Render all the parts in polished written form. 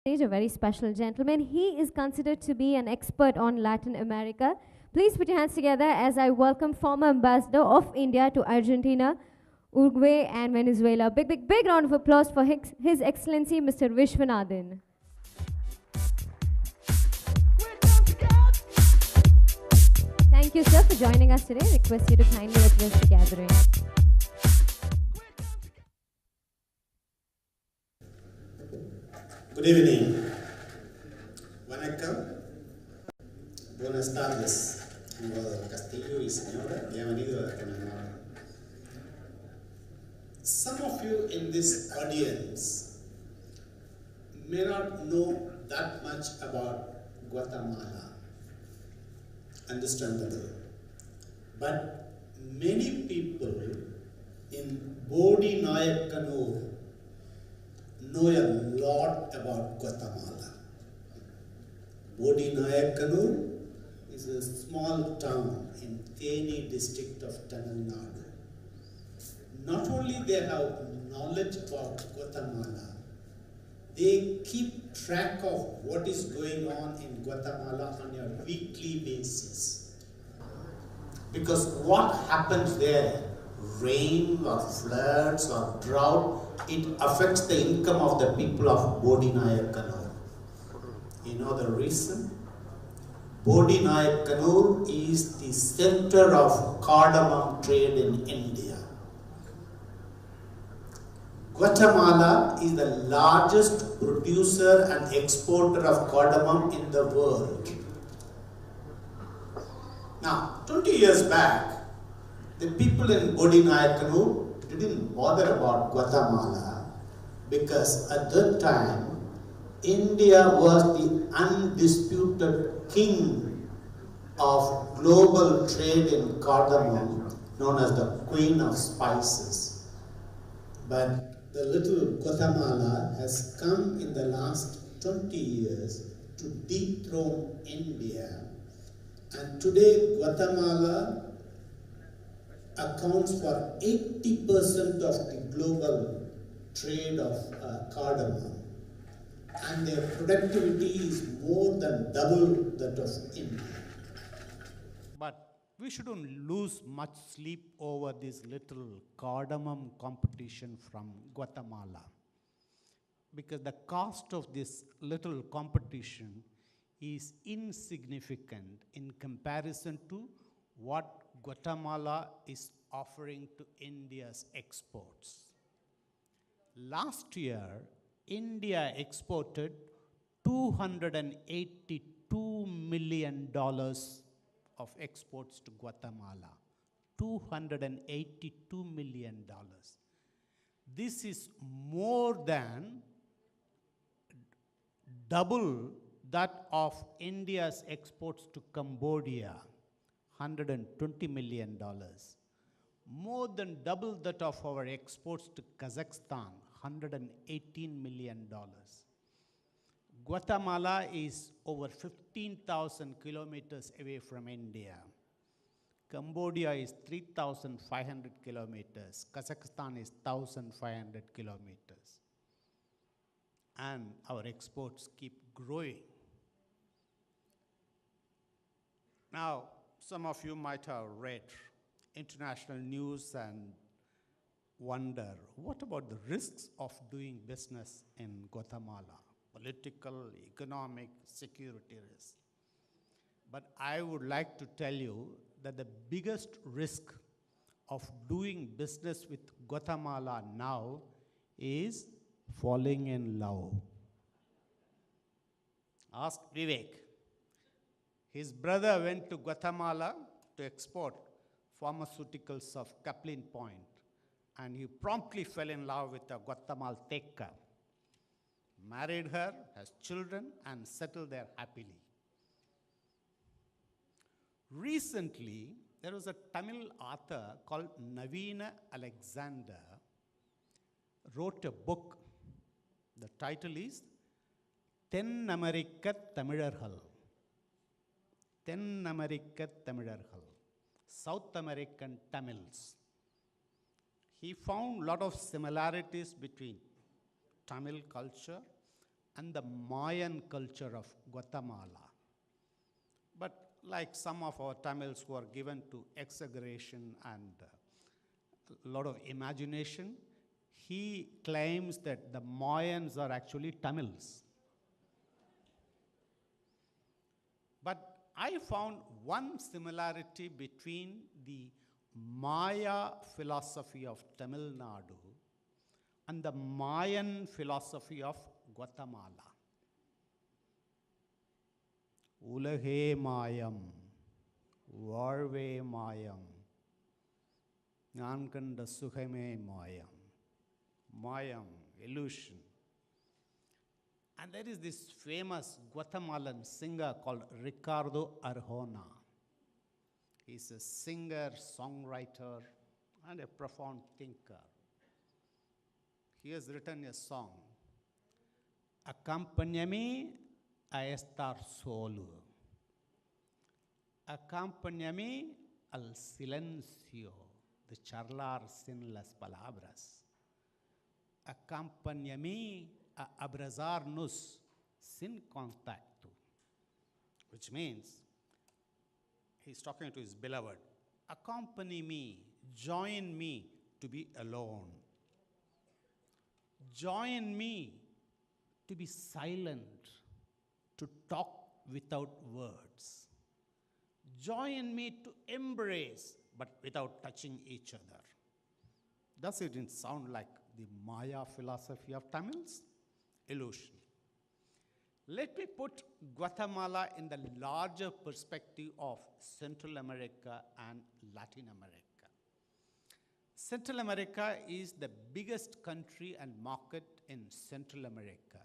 A very special gentleman. He is considered to be an expert on Latin America. Please put your hands together as I welcome former ambassador of India to Argentina, Uruguay, and Venezuela. Big, big, big round of applause for His Excellency Mr. Vishwanathan. Thank you, sir, for joining us today. I request you to kindly address the gathering. Good evening. Vanakkam. Buenas tardes. Embajador Castillo y señora, bienvenido a Guatemala. Some of you in this audience may not know that much about Guatemala. Understandable. But many people in Bodi Nayakanur know a lot about Guatemala. Bodi Nayakanur is a small town in Theni district of Tamil Nadu. Not only they have knowledge about Guatemala, they keep track of what is going on in Guatemala on a weekly basis. Because what happens there, rain or floods or drought, it affects the income of the people of Bodi Nayakanur. You know the reason? Bodi Nayakanur is the center of cardamom trade in India. Guatemala is the largest producer and exporter of cardamom in the world. Now, 20 years back, the people in Bodi Nayakanur didn't bother about Guatemala because at that time, India was the undisputed king of global trade in cardamom, known as the Queen of Spices. But the little Guatemala has come in the last 20 years to dethrone India. And today, Guatemala accounts for 80% of the global trade of cardamom. And their productivity is more than double that of India. But we shouldn't lose much sleep over this little cardamom competition from Guatemala. Because the cost of this little competition is insignificant in comparison to what Guatemala is offering to India's exports. Last year, India exported $282 million of exports to Guatemala. $282 million. This is more than double that of India's exports to Cambodia. $120 million. More than double that of our exports to Kazakhstan, $118 million. Guatemala is over 15,000 kilometers away from India. Cambodia is 3,500 kilometers. Kazakhstan is 1,500 kilometers. And our exports keep growing. Now, some of you might have read international news and wonder, what about the risks of doing business in Guatemala? Political, economic, security risks. But I would like to tell you that the biggest risk of doing business with Guatemala now is falling in love. Ask Vivek. His brother went to Guatemala to export pharmaceuticals of Caplin Point, and he promptly fell in love with a Guatemalteca, married her, has children, and settled there happily. Recently, there was a Tamil author called Navina Alexander, wrote a book. The title is Ten America Tamizhargal. Ten America Tamizhargal, South American Tamils. He found a lot of similarities between Tamil culture and the Mayan culture of Guatemala. But like some of our Tamils who are given to exaggeration and a lot of imagination, he claims that the Mayans are actually Tamils. But I found one similarity between the Maya philosophy of Tamil Nadu and the Mayan philosophy of Guatemala. Ulage Mayam, Varve Mayam, Nankanda Sukhame Mayam, Mayam, illusion. And there is this famous Guatemalan singer called Ricardo Arjona. He's a singer, songwriter, and a profound thinker. He has written a song, Acompáñame a estar solo. Acompáñame al silencio de charlar sin las palabras. Acompáñame a abrazarnos sin contacto. Which means, he's talking to his beloved. Accompany me, join me to be alone. Join me to be silent, to talk without words. Join me to embrace, but without touching each other. Does it not sound like the Maya philosophy of Tamils? Illusion. Let me put Guatemala in the larger perspective of Central America and Latin America. Central America is the biggest country and market in Central America,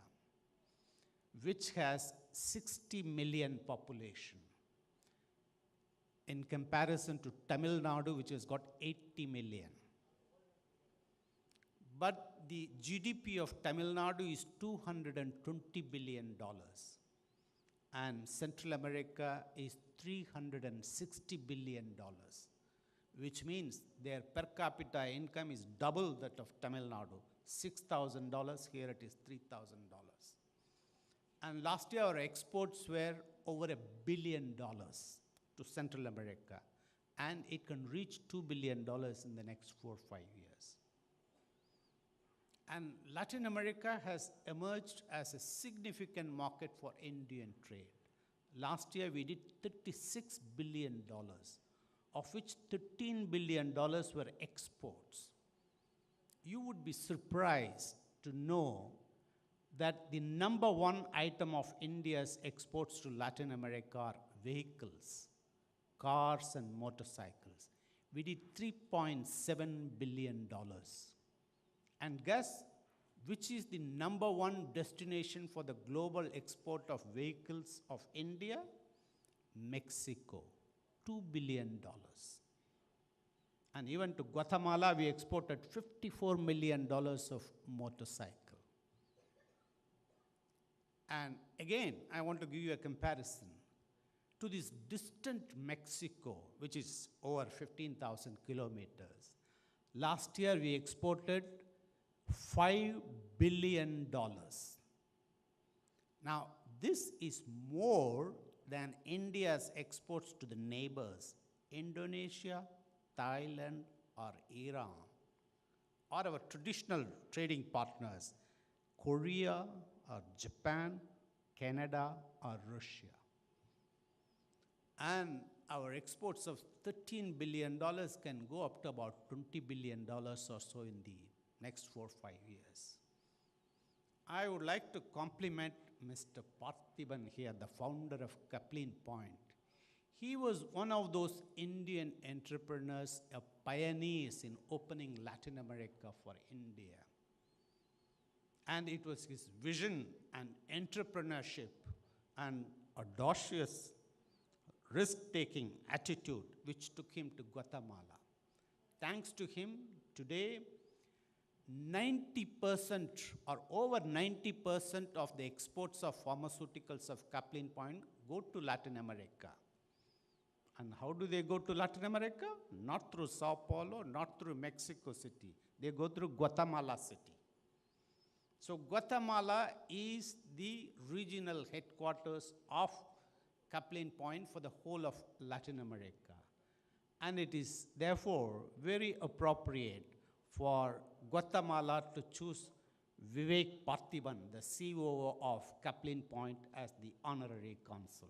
which has 60 million population, in comparison to Tamil Nadu, which has got 80 million. But the GDP of Tamil Nadu is $220 billion, and Central America is $360 billion, which means their per capita income is double that of Tamil Nadu, $6,000, here it is $3,000. And last year our exports were over $1 billion to Central America, and it can reach $2 billion in the next 4 or 5 years. And Latin America has emerged as a significant market for Indian trade. Last year we did $36 billion, of which $13 billion were exports. You would be surprised to know that the number one item of India's exports to Latin America are vehicles, cars and motorcycles. We did $3.7 billion. And guess which is the number one destination for the global export of vehicles of India? Mexico, $2 billion. And even to Guatemala, we exported $54 million of motorcycle. And again, I want to give you a comparison. To this distant Mexico, which is over 15,000 kilometers, last year we exported $5 billion. Now, this is more than India's exports to the neighbors, Indonesia, Thailand, or Iran, or our traditional trading partners, Korea, or Japan, Canada, or Russia. And our exports of $13 billion can go up to about $20 billion or so in the next 4 or 5 years. I would like to compliment Mr. Parthiban here, the founder of Kaplin Point. He was one of those Indian entrepreneurs, pioneers in opening Latin America for India. And it was his vision and entrepreneurship and audacious risk-taking attitude which took him to Guatemala. Thanks to him, today, 90% or over 90% of the exports of pharmaceuticals of Kaplin Point go to Latin America. And how do they go to Latin America? Not through Sao Paulo, not through Mexico City. They go through Guatemala City. So Guatemala is the regional headquarters of coupling point for the whole of Latin America. And it is therefore very appropriate for Guatemala to choose Vivek Parthiban, the COO of Coupling Point, as the Honorary Consul.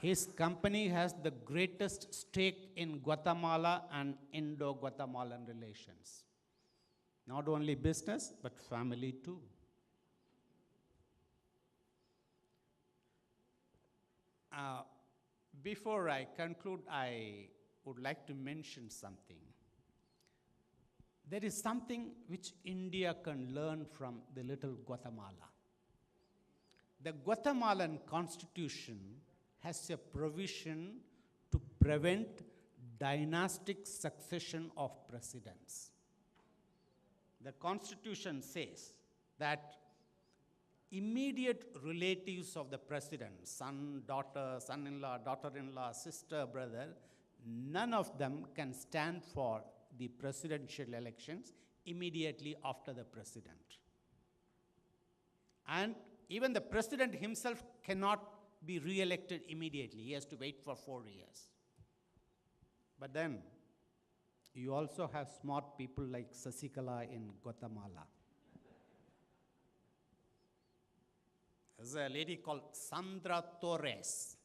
His company has the greatest stake in Guatemala and Indo-Guatemalan relations. Not only business, but family too. Before I conclude, I would like to mention something. There is something which India can learn from the little Guatemala. The Guatemalan constitution has a provision to prevent dynastic succession of presidents. The constitution says that immediate relatives of the president, son, daughter, son-in-law, daughter-in-law, sister, brother, none of them can stand for the presidential elections immediately after the president. And even the president himself cannot be re-elected immediately. He has to wait for 4 years. But then, you also have smart people like Sasikala in Guatemala. There's a lady called Sandra Torres.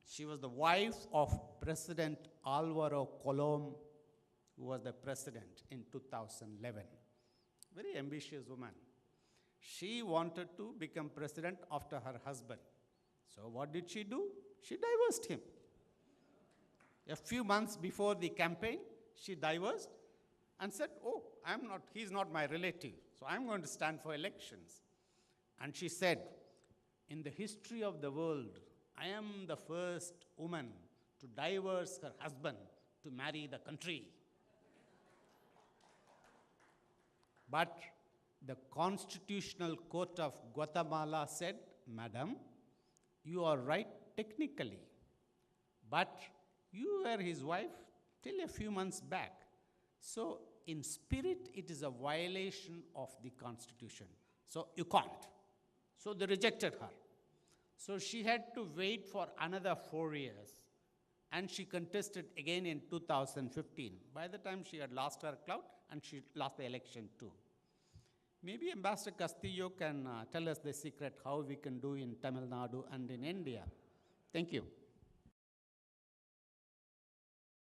She was the wife of President Alvaro Colom, who was the president in 2011. Very ambitious woman. She wanted to become president after her husband. So what did she do? She divorced him. A few months before the campaign, she divorced and said, oh, he's not my relative, so I'm going to stand for elections. And she said, in the history of the world, I am the first woman to divorce her husband to marry the country. But the Constitutional Court of Guatemala said, Madam, you are right technically, but you were his wife till a few months back. So in spirit, it is a violation of the Constitution. So you can't. So they rejected her. So she had to wait for another 4 years. And she contested again in 2015. By the time she had lost her clout, and she lost the election too. Maybe Ambassador Castillo can tell us the secret how we can do in Tamil Nadu and in India. Thank you.